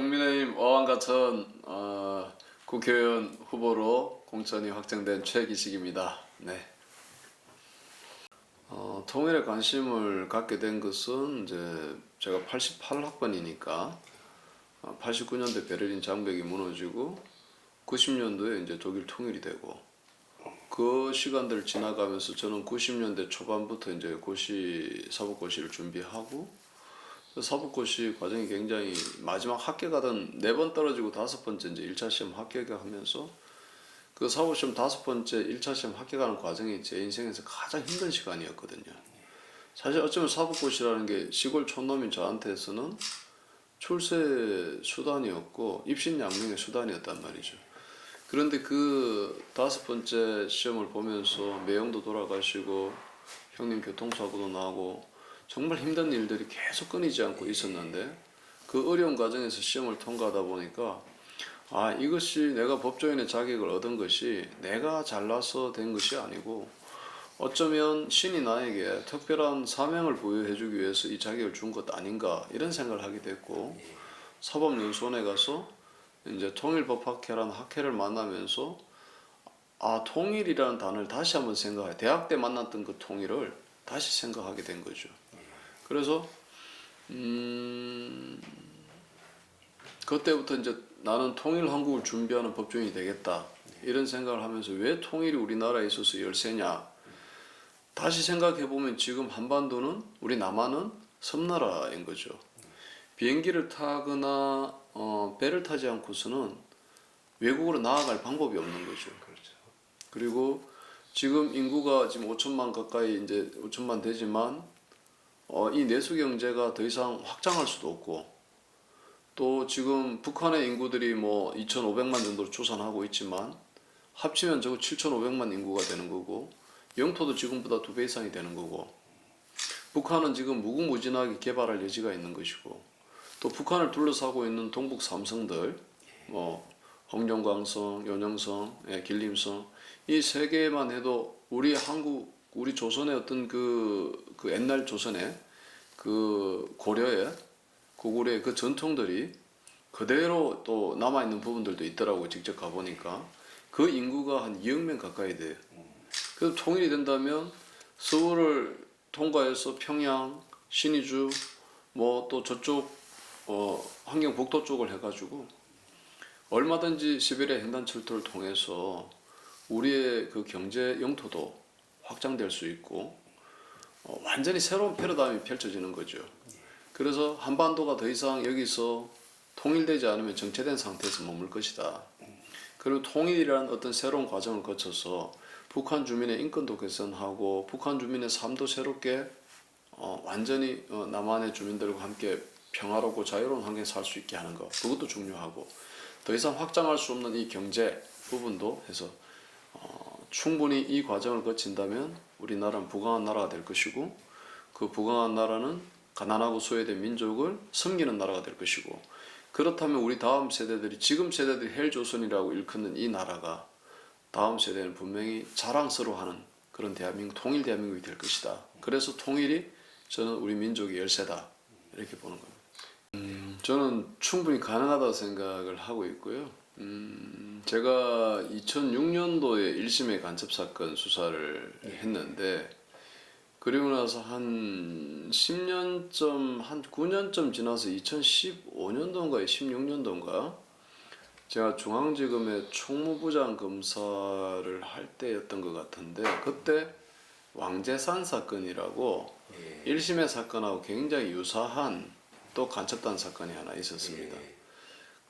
국민의힘 어안가천 국회의원 후보로 공천이 확정된 최기식입니다. 네. 통일에 관심을 갖게 된 것은 이제 제가 88학번이니까 89년대 베를린 장벽이 무너지고 90년도에 이제 독일 통일이 되고 그 시간들을 지나가면서 저는 90년대 초반부터 이제 사법고시를 준비하고 사법고시 과정이 굉장히 마지막 합격하던 4번 떨어지고 5번째 이제 1차 시험 합격하면서 그 사법시험 5번째 1차 시험 합격하는 과정이 제 인생에서 가장 힘든 시간이었거든요. 사실 어쩌면 사법고시라는 게 시골 촌놈인 저한테서는 출세 수단이었고 입신양명의 수단이었단 말이죠. 그런데 그 5번째 시험을 보면서 매형도 돌아가시고 형님 교통사고도 나고 정말 힘든 일들이 계속 끊이지 않고 있었는데 그 어려운 과정에서 시험을 통과하다 보니까 이것이 내가 법조인의 자격을 얻은 것이 내가 잘나서 된 것이 아니고 어쩌면 신이 나에게 특별한 사명을 부여해주기 위해서 이 자격을 준 것 아닌가 이런 생각을 하게 됐고 사법연수원에 가서 이제 통일법학회라는 학회를 만나면서 통일이라는 단어를 다시 한번 생각해 대학 때 만났던 그 통일을 다시 생각하게 된 거죠. 그래서 그때부터 이제 나는 통일 한국을 준비하는 법조인이 되겠다 이런 생각을 하면서 왜 통일이 우리나라에 있어서 열세냐 다시 생각해 보면 지금 한반도는 우리 남한은 섬나라인 거죠. 비행기를 타거나 배를 타지 않고서는 외국으로 나아갈 방법이 없는 거죠. 그리고 지금 인구가 지금 5천만 가까이 이제 5천만 되지만 이 내수 경제가 더 이상 확장할 수도 없고 또 지금 북한의 인구들이 뭐 2,500만 정도로 추산하고 있지만 합치면 저거 7,500만 인구가 되는 거고 영토도 지금보다 2배 이상이 되는 거고 북한은 지금 무궁무진하게 개발할 여지가 있는 것이고 또 북한을 둘러싸고 있는 동북 삼성들 뭐 홍정광성, 연영성, 길림성 이 세 개만 해도 우리 조선의 어떤 그 옛날 조선의 그 고구려의 그 전통들이 그대로 또 남아있는 부분들도 있더라고. 직접 가보니까 그 인구가 한 2억 명 가까이 돼요. 그래서 통일이 된다면 서울을 통과해서 평양, 신의주 뭐 또 저쪽 함경북도 쪽을 해가지고 얼마든지 시베리아 횡단철도를 통해서 우리의 그 경제 영토도 확장될 수 있고 완전히 새로운 패러다임이 펼쳐지는 거죠. 그래서 한반도가 더 이상 여기서 통일되지 않으면 정체된 상태에서 머물 것이다. 그리고 통일이라는 어떤 새로운 과정을 거쳐서 북한 주민의 인권도 개선하고 북한 주민의 삶도 새롭게 완전히 남한의 주민들과 함께 평화롭고 자유로운 환경에 살 수 있게 하는 것 그것도 중요하고 더 이상 확장할 수 없는 이 경제 부분도 해서 충분히 이 과정을 거친다면 우리나라는 부강한 나라가 될 것이고 그 부강한 나라는 가난하고 소외된 민족을 섬기는 나라가 될 것이고 그렇다면 우리 다음 세대들이 지금 세대들이 헬조선이라고 일컫는 이 나라가 다음 세대는 분명히 자랑스러워하는 그런 대한민국 통일 대한민국이 될 것이다. 그래서 통일이 저는 우리 민족의 열쇠다 이렇게 보는 겁니다. 저는 충분히 가능하다고 생각을 하고 있고요. 제가 2006년도에 1심의 간첩사건 수사를 했는데 그리고 나서 한 10년쯤 한 9년쯤 지나서 2015년도인가 16년도인가 제가 중앙지검의 총무부장 검사를 할 때였던 것 같은데 그때 왕재산 사건이라고 1심의 사건하고 굉장히 유사한 또 간첩단 사건이 하나 있었습니다.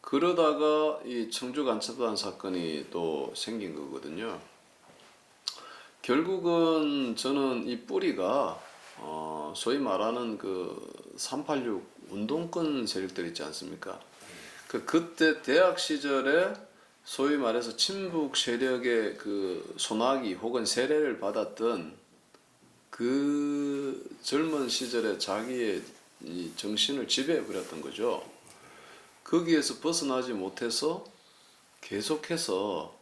그러다가 이 청주 간첩단 사건이 또 생긴 거거든요. 결국은 저는 이 뿌리가 소위 말하는 그 386 운동권 세력들 있지 않습니까? 그때 대학 시절에 소위 말해서 친북 세력의 그 소나기 혹은 세례를 받았던 그 젊은 시절에 자기의 이 정신을 지배해 버렸던 거죠. 거기에서 벗어나지 못해서 계속해서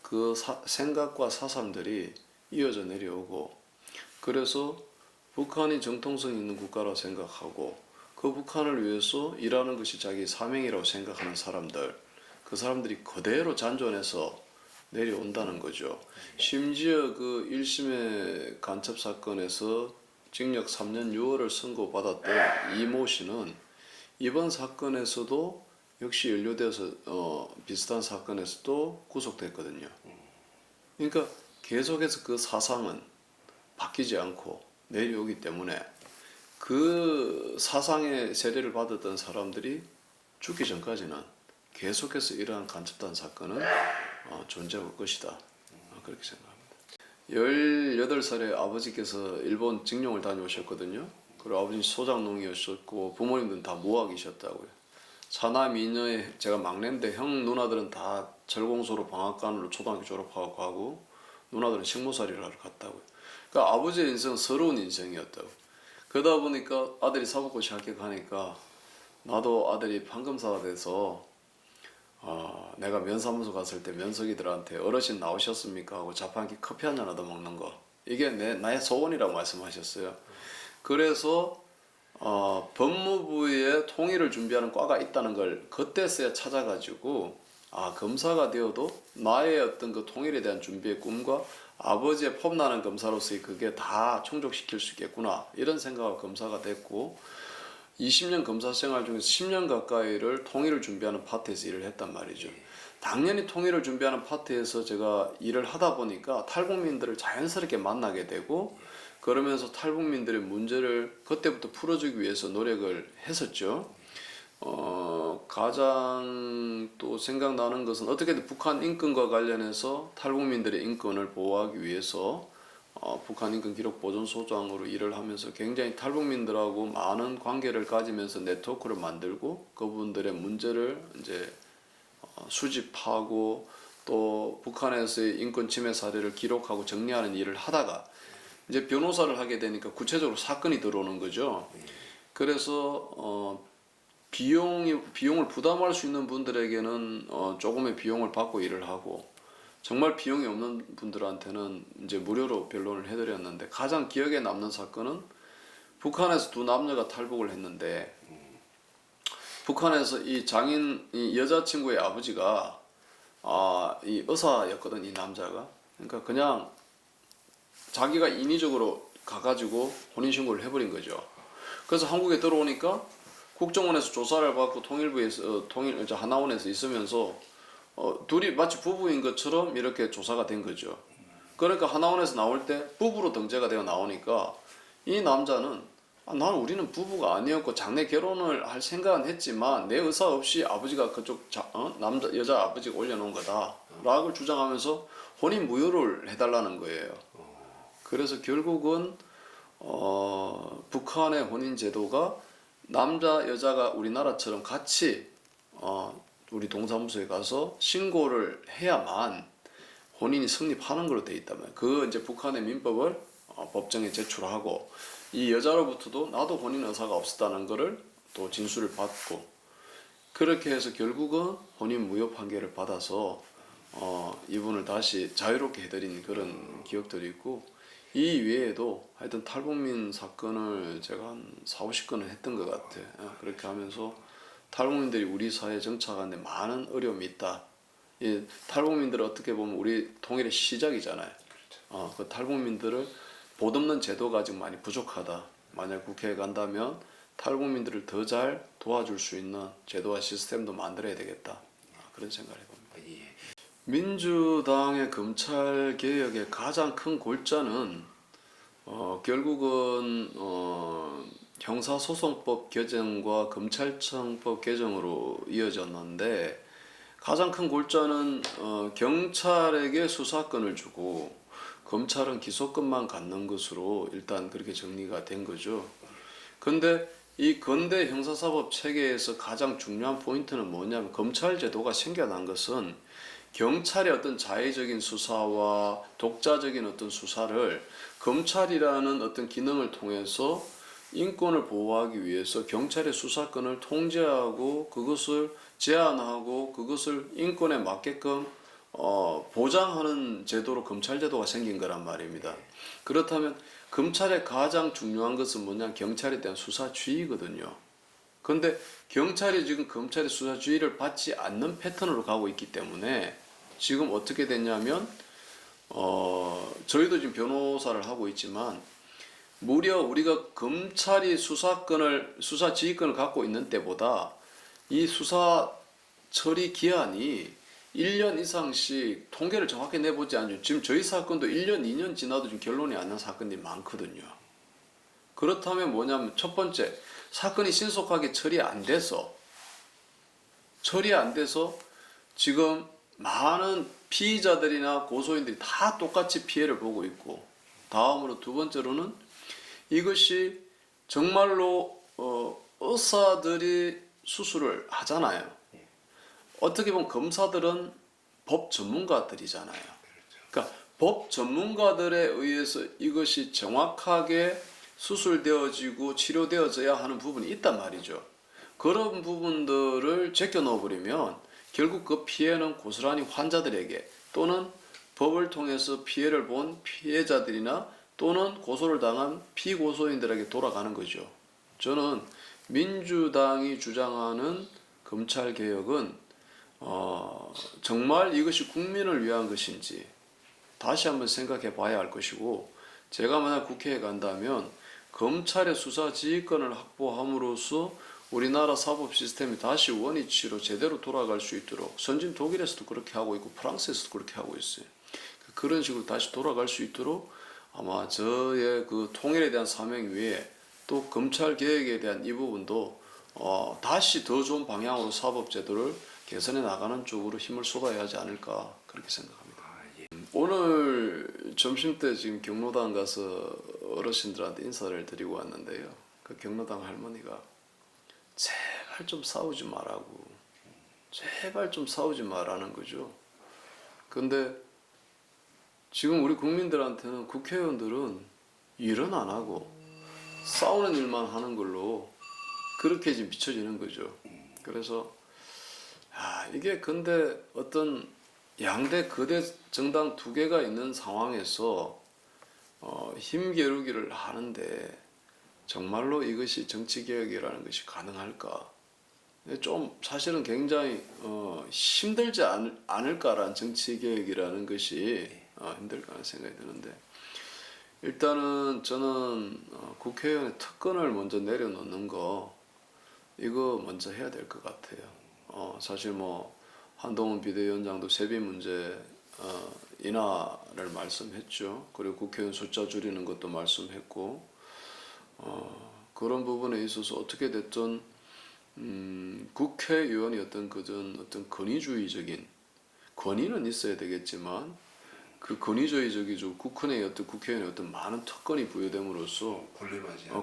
그 생각과 사상들이 이어져 내려오고 그래서 북한이 정통성 있는 국가라고 생각하고 그 북한을 위해서 일하는 것이 자기 사명이라고 생각하는 사람들, 그 사람들이 그대로 잔존해서 내려온다는 거죠. 심지어 그 1심의 간첩 사건에서 징역 3년 6월을 선고받았던 이모 씨는 이번 사건에서도 역시 연루되어서 비슷한 사건에서도 구속됐거든요. 그러니까 계속해서 그 사상은 바뀌지 않고 내려오기 때문에 그 사상의 세례를 받았던 사람들이 죽기 전까지는 계속해서 이러한 간첩단 사건은 존재할 것이다. 그렇게 생각합니다. 18살에 아버지께서 일본 징용을 다녀오셨거든요. 그리고 아버지 소장농이셨고 부모님들은 다 무학이셨다고요. 사남이녀에 제가 막내인데 형 누나들은 다 철공소로 방앗간으로 초등학교 졸업하고 가고 누나들은 식모살이를 하러 갔다고요. 그러니까 아버지의 인생은 서러운 인생이었다고. 그러다 보니까 아들이 사법고시 합격하니까 나도 아들이 판검사가 돼서 내가 면사무소 갔을 때 면석이들한테 어르신 나오셨습니까? 하고 자판기 커피 한잔 얻어 먹는 거. 이게 나의 소원이라고 말씀하셨어요. 그래서 법무부에 통일을 준비하는 과가 있다는 걸 그때서야 찾아가지고 검사가 되어도 나의 어떤 그 통일에 대한 준비의 꿈과 아버지의 폼나는 검사로서의 그게 다 충족시킬 수 있겠구나 이런 생각으로 검사가 됐고 20년 검사 생활 중에서 10년 가까이를 통일을 준비하는 파트에서 일을 했단 말이죠. 당연히 통일을 준비하는 파트에서 제가 일을 하다 보니까 탈북민들을 자연스럽게 만나게 되고 그러면서 탈북민들의 문제를 그때부터 풀어주기 위해서 노력을 했었죠. 가장 또 생각나는 것은 어떻게든 북한 인권과 관련해서 탈북민들의 인권을 보호하기 위해서 북한 인권 기록 보존소장으로 일을 하면서 굉장히 탈북민들하고 많은 관계를 가지면서 네트워크를 만들고 그분들의 문제를 이제 수집하고 또 북한에서의 인권 침해 사례를 기록하고 정리하는 일을 하다가 이제 변호사를 하게 되니까 구체적으로 사건이 들어오는 거죠. 그래서 비용을 부담할 수 있는 분들에게는 조금의 비용을 받고 일을 하고 정말 비용이 없는 분들한테는 이제 무료로 변론을 해드렸는데 가장 기억에 남는 사건은 북한에서 두 남녀가 탈북을 했는데 북한에서 이 여자친구의 아버지가 이 의사였거든. 이 남자가. 그러니까 그냥 자기가 인위적으로 가가지고 혼인신고를 해버린 거죠. 그래서 한국에 들어오니까 국정원에서 조사를 받고 통일부에서 하나원에서 있으면서 둘이 마치 부부인 것처럼 이렇게 조사가 된 거죠. 그러니까 하나원에서 나올 때 부부로 등재가 되어 나오니까 이 남자는 나는 우리는 부부가 아니었고 장래 결혼을 할 생각은 했지만 내 의사 없이 아버지가 그쪽 여자 아버지가 올려놓은 거다라고 주장하면서 혼인 무효를 해달라는 거예요. 그래서 결국은 북한의 혼인 제도가 남자 여자가 우리나라처럼 같이 우리 동사무소에 가서 신고를 해야만 혼인이 성립하는 걸로 돼 있다면 그 이제 북한의 민법을 법정에 제출하고 이 여자로부터도 나도 혼인 의사가 없었다는 거를 또 진술을 받고 그렇게 해서 결국은 혼인 무효 판결을 받아서 이분을 다시 자유롭게 해드린 그런 기억들이 있고 이 외에도 하여튼 탈북민 사건을 제가 한 40-50건을 했던 것 같아. 그렇게 하면서 탈북민들이 우리 사회에 정착하는데 많은 어려움이 있다. 이 탈북민들은 어떻게 보면 우리 통일의 시작이잖아요. 그 탈북민들을 보듬는 제도가 아직 많이 부족하다. 만약 국회에 간다면 탈북민들을 더 잘 도와줄 수 있는 제도와 시스템도 만들어야 되겠다. 그런 생각을 해봅니다. 민주당의 검찰 개혁의 가장 큰 골자는 결국은 형사소송법 개정과 검찰청법 개정으로 이어졌는데 가장 큰 골자는 경찰에게 수사권을 주고 검찰은 기소권만 갖는 것으로 일단 그렇게 정리가 된 거죠. 근데 이 근대 형사사법 체계에서 가장 중요한 포인트는 뭐냐면 검찰 제도가 생겨난 것은 경찰의 어떤 자의적인 수사와 독자적인 어떤 수사를 검찰이라는 어떤 기능을 통해서 인권을 보호하기 위해서 경찰의 수사권을 통제하고 그것을 제한하고 그것을 인권에 맞게끔 보장하는 제도로 검찰 제도가 생긴 거란 말입니다. 그렇다면 검찰의 가장 중요한 것은 뭐냐? 경찰에 대한 수사 지휘거든요. 근데 경찰이 지금 검찰의 수사 지휘를 받지 않는 패턴으로 가고 있기 때문에 지금 어떻게 됐냐면 저희도 지금 변호사를 하고 있지만 무려 우리가 검찰이 수사 지휘권을 갖고 있는 때보다 이 수사 처리 기한이 1년 이상씩 통계를 정확히 내보지 않죠. 지금 저희 사건도 1년, 2년 지나도 지금 결론이 안 난 사건들이 많거든요. 그렇다면 뭐냐면 첫 번째, 사건이 신속하게 처리 안 돼서 지금 많은 피의자들이나 고소인들이 다 똑같이 피해를 보고 있고, 다음으로 두 번째로는 이것이 정말로 의사들이 수술을 하잖아요. 어떻게 보면 검사들은 법 전문가들이잖아요. 그러니까 법 전문가들에 의해서 이것이 정확하게 수술되어지고 치료되어져야 하는 부분이 있단 말이죠. 그런 부분들을 제껴 넣어버리면 결국 그 피해는 고스란히 환자들에게 또는 법을 통해서 피해를 본 피해자들이나 또는 고소를 당한 피고소인들에게 돌아가는 거죠. 저는 민주당이 주장하는 검찰개혁은 정말 이것이 국민을 위한 것인지 다시 한번 생각해 봐야 할 것이고, 제가 만약 국회에 간다면 검찰의 수사 지휘권을 확보함으로써 우리나라 사법 시스템이 다시 원위치로 제대로 돌아갈 수 있도록, 선진 독일에서도 그렇게 하고 있고 프랑스에서도 그렇게 하고 있어요. 그런 식으로 다시 돌아갈 수 있도록 아마 저의 그 통일에 대한 사명 위에 또 검찰 개혁에 대한 이 부분도 다시 더 좋은 방향으로 사법제도를 개선해 나가는 쪽으로 힘을 쏟아야 하지 않을까 그렇게 생각합니다. 오늘 점심때 지금 경로당 가서 어르신들한테 인사를 드리고 왔는데요. 그 경로당 할머니가 제발 좀 싸우지 말라고, 제발 좀 싸우지 말라는 거죠. 근데 지금 우리 국민들한테는 국회의원들은 일은 안 하고 싸우는 일만 하는 걸로 그렇게 지금 비춰지는 거죠. 그래서 이게 근데 어떤 양대 거대 정당 두 개가 있는 상황에서 힘겨루기를 하는데 정말로 이것이 정치개혁이라는 것이 가능할까? 좀 사실은 굉장히 힘들지 않을까라는 정치개혁이라는 것이 힘들까라는 생각이 드는데, 일단은 저는 국회의원의 특권을 먼저 내려놓는 거 이거 먼저 해야 될 것 같아요. 사실 뭐 한동훈 비대위원장도 세비 문제 인하를 말씀했죠. 그리고 국회의원 숫자 줄이는 것도 말씀했고, 그런 부분에 있어서 어떻게 됐든 국회의원이 어떤 권위주의적인 권위는 있어야 되겠지만 그 권위주의적이죠. 국회의원의 어떤 많은 특권이 부여됨으로써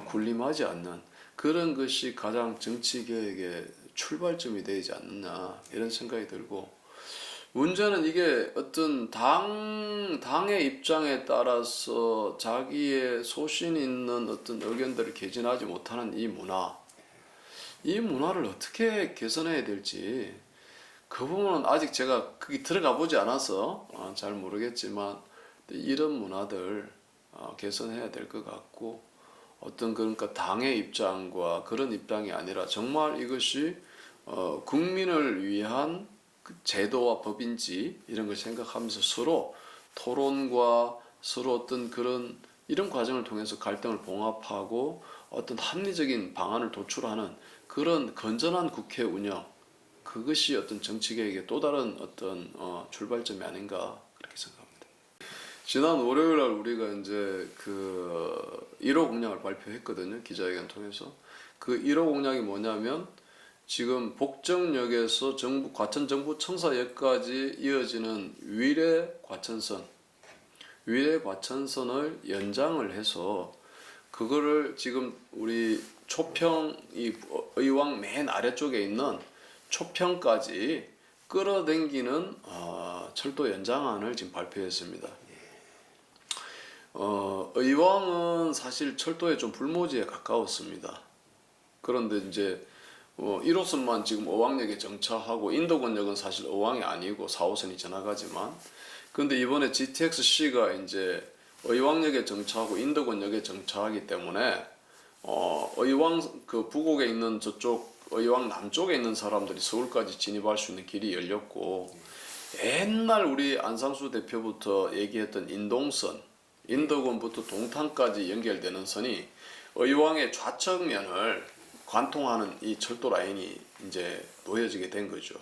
군림하지 않는 그런 것이 가장 정치개혁의 출발점이 되지 않느냐 이런 생각이 들고, 문제는 이게 어떤 당의 입장에 따라서 자기의 소신 있는 어떤 의견들을 개진하지 못하는 이 문화를 어떻게 개선해야 될지 그 부분은 아직 제가 거기 들어가 보지 않아서 잘 모르겠지만 이런 문화들 개선해야 될 것 같고, 그러니까 당의 입장과 그런 입장이 아니라 정말 이것이 국민을 위한 제도와 법인지 이런 걸 생각하면서 서로 토론과 서로 어떤 그런 이런 과정을 통해서 갈등을 봉합하고 어떤 합리적인 방안을 도출하는 그런 건전한 국회 운영, 그것이 어떤 정치개혁의 또 다른 어떤 출발점이 아닌가 그렇게 생각합니다. 지난 월요일 날 우리가 이제 그 1호 공약을 발표했거든요. 기자회견 통해서. 그 1호 공약이 뭐냐면 지금 복정역에서 과천 정부청사역까지 이어지는 위례 과천선을 연장을 해서 그거를 지금 우리 초평 이 의왕 맨 아래쪽에 있는 초평까지 끌어당기는 철도 연장안을 지금 발표했습니다. 의왕은 사실 철도의 좀 불모지에 가까웠습니다. 그런데 이제 1호선만 지금 의왕역에 정차하고 인도권역은 사실 의왕이 아니고 4호선이 지나가지만, 근데 이번에 GTX-C가 이제 의왕역에 정차하고 인도권역에 정차하기 때문에 의왕 그 부곡에 있는 저쪽 의왕 남쪽에 있는 사람들이 서울까지 진입할 수 있는 길이 열렸고 옛날 우리 안상수 대표부터 얘기했던 인동선, 인덕원부터 동탄까지 연결되는 선이 의왕의 좌측면을 관통하는 이 철도 라인이 이제 놓여지게 된 거죠.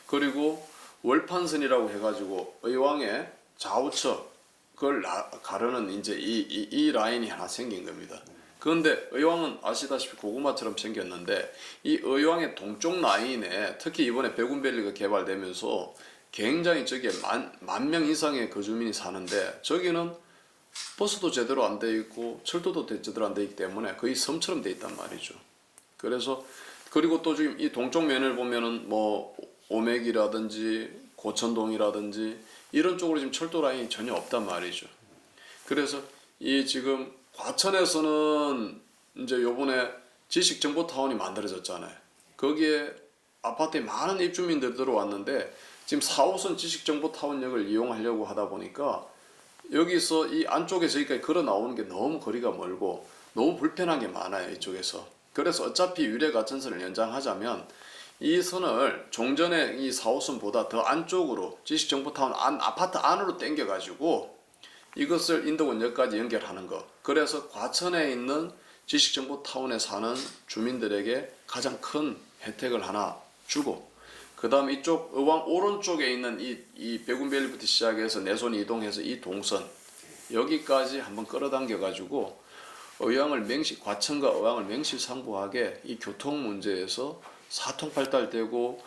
그리고 월판선이라고 해가지고 의왕의 좌우측을 가르는 이제 이 라인이 하나 생긴 겁니다. 그런데 의왕은 아시다시피 고구마처럼 생겼는데 이 의왕의 동쪽 라인에 특히 이번에 백운밸리가 개발되면서 굉장히 저기에 만 명 이상의 거주민이 사는데 저기는 버스도 제대로 안 돼 있고 철도도 제대로 안 돼 있기 때문에 거의 섬처럼 돼 있단 말이죠. 그래서 그리고 또 지금 이 동쪽 면을 보면은 뭐 오맥이라든지 고천동이라든지 이런 쪽으로 지금 철도 라인이 전혀 없단 말이죠. 그래서 이 지금 과천에서는 이제 요번에 지식정보타운이 만들어졌잖아요. 거기에 아파트에 많은 입주민들이 들어왔는데 지금 4호선 지식정보타운역을 이용하려고 하다 보니까 여기서 이 안쪽에 저기까지 걸어 나오는 게 너무 거리가 멀고 너무 불편한 게 많아요, 이쪽에서. 그래서 어차피 유래과천선을 연장하자면 이 선을 종전에 이 4호선보다 더 안쪽으로 지식정보타운 아파트 안으로 당겨가지고 이것을 인덕원역까지 연결하는 거. 그래서 과천에 있는 지식정보타운에 사는 주민들에게 가장 큰 혜택을 하나 주고, 그 다음 이쪽 의왕 오른쪽에 있는 이 백운밸리부터 시작해서 내손 이동해서 이 동선 여기까지 한번 끌어당겨 가지고 의왕을 과천과 의왕을 명실상부하게 이 교통 문제에서 사통팔달되고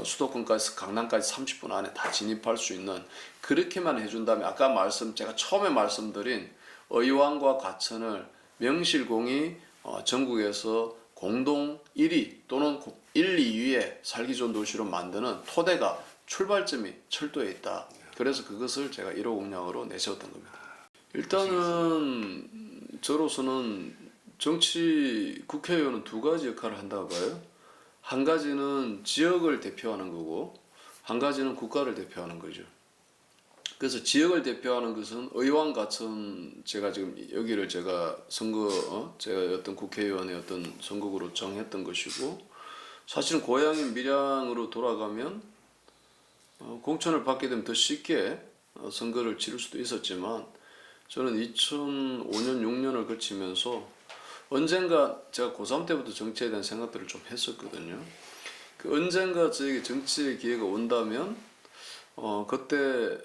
수도권까지 강남까지 30분 안에 다 진입할 수 있는 그렇게만 해준다면 아까 제가 처음에 말씀드린 의왕과 과천을 명실공히 전국에서 공동 1위 또는 1, 2위의 살기 좋은 도시로 만드는 토대가 출발점이 철도에 있다. 그래서 그것을 제가 1호 공약으로 내세웠던 겁니다. 일단은 저로서는 정치 국회의원은 두 가지 역할을 한다고 봐요. 한 가지는 지역을 대표하는 거고 한 가지는 국가를 대표하는 거죠. 그래서 지역을 대표하는 것은 의왕 과천 제가 지금 여기를 제가 제가 어떤 국회의원의 어떤 선거구로 정했던 것이고 사실은 고향인 밀양으로 돌아가면 공천을 받게 되면 더 쉽게 선거를 치를 수도 있었지만 저는 2005년 6년을 거치면서 언젠가 제가 고3 때부터 정치에 대한 생각들을 좀 했었거든요. 그 언젠가 저에게 정치의 기회가 온다면 그때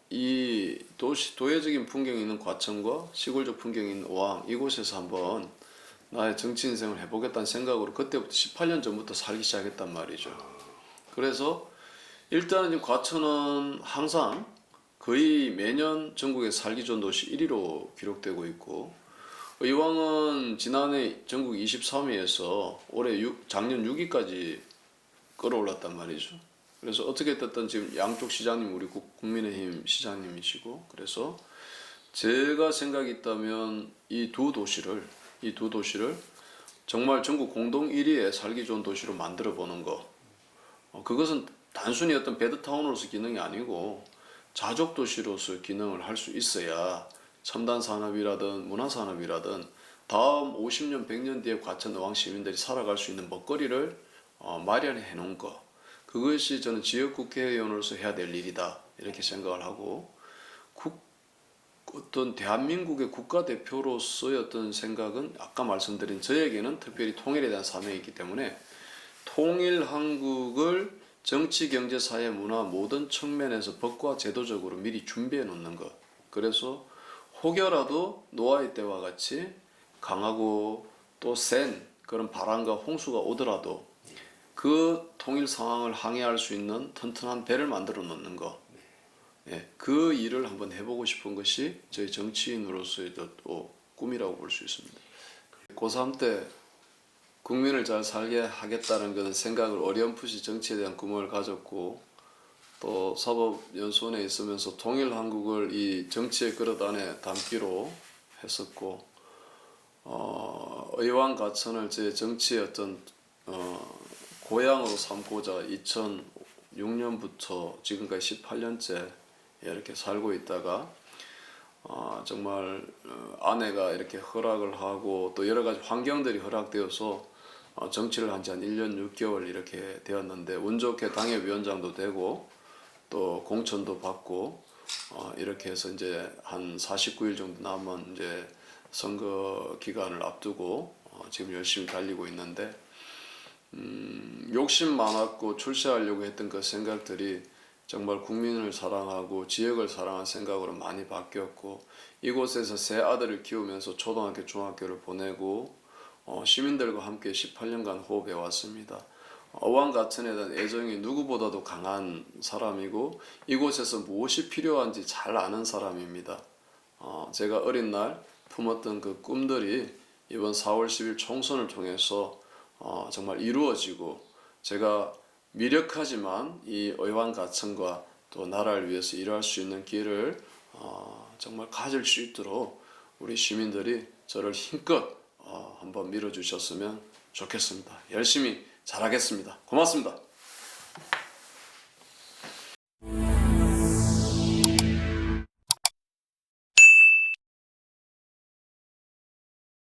이 도회적인 풍경이 있는 과천과 시골적 풍경이 있는 의왕 이곳에서 한번 나의 정치 인생을 해보겠다는 생각으로 그때부터 18년 전부터 살기 시작했단 말이죠. 그래서 일단은 지금 과천은 항상 거의 매년 전국의 살기 좋은 도시 1위로 기록되고 있고 의왕은 지난해 전국 23위에서 작년 6위까지 끌어올랐단 말이죠. 그래서 어떻게 됐든 지금 양쪽 시장님 우리 국민의힘 시장님이시고 그래서 제가 생각이 있다면 이 두 도시를 정말 전국 공동 1위의 살기 좋은 도시로 만들어 보는 거. 그것은 단순히 어떤 베드타운으로서 기능이 아니고 자족 도시로서 기능을 할 수 있어야 첨단 산업이라든 문화 산업이라든 다음 50년 100년 뒤에 과천 의왕 시민들이 살아갈 수 있는 먹거리를 마련해 놓은 거. 그것이 저는 지역 국회의원으로서 해야 될 일이다 이렇게 생각을 하고 어떤 대한민국의 국가대표로서의 어떤 생각은 아까 말씀드린 저에게는 특별히 통일에 대한 사명이 있기 때문에 통일 한국을 정치, 경제, 사회, 문화 모든 측면에서 법과 제도적으로 미리 준비해 놓는 것. 그래서 혹여라도 노아의 때와 같이 강하고 또 센 그런 바람과 홍수가 오더라도 그 통일 상황을 항해할 수 있는 튼튼한 배를 만들어 놓는 것. 예, 그 일을 한번 해보고 싶은 것이 저희 정치인으로서의 또 꿈이라고 볼 수 있습니다. 고3 때 국민을 잘 살게 하겠다는 그런 생각을 어렴풋이 정치에 대한 꿈을 가졌고 또 사법연수원에 있으면서 통일 한국을 이 정치에 끌어다 담기로 했었고 의왕 과천을 제 정치의 어떤 고향으로 삼고자 2006년부터 지금까지 18년째 이렇게 살고 있다가 정말 아내가 이렇게 허락을 하고 또 여러 가지 환경들이 허락되어서 정치를 한 지 한 1년 6개월 이렇게 되었는데 운 좋게 당협위원장도 되고 또 공천도 받고 이렇게 해서 이제 한 49일 정도 남은 이제 선거 기간을 앞두고 지금 열심히 달리고 있는데 욕심 많았고 출세하려고 했던 그 생각들이 정말 국민을 사랑하고 지역을 사랑하는 생각으로 많이 바뀌었고 이곳에서 세 아들을 키우면서 초등학교, 중학교를 보내고 시민들과 함께 18년간 호흡해 왔습니다. 어왕가천에 대한 애정이 누구보다도 강한 사람이고 이곳에서 무엇이 필요한지 잘 아는 사람입니다. 제가 어린 날 품었던 그 꿈들이 이번 4월 10일 총선을 통해서 정말 이루어지고 제가 미력하지만 이 어왕가천과 또 나라를 위해서 일할 수 있는 기회를 정말 가질 수 있도록 우리 시민들이 저를 힘껏 한번 밀어주셨으면 좋겠습니다. 열심히 잘하겠습니다. 고맙습니다.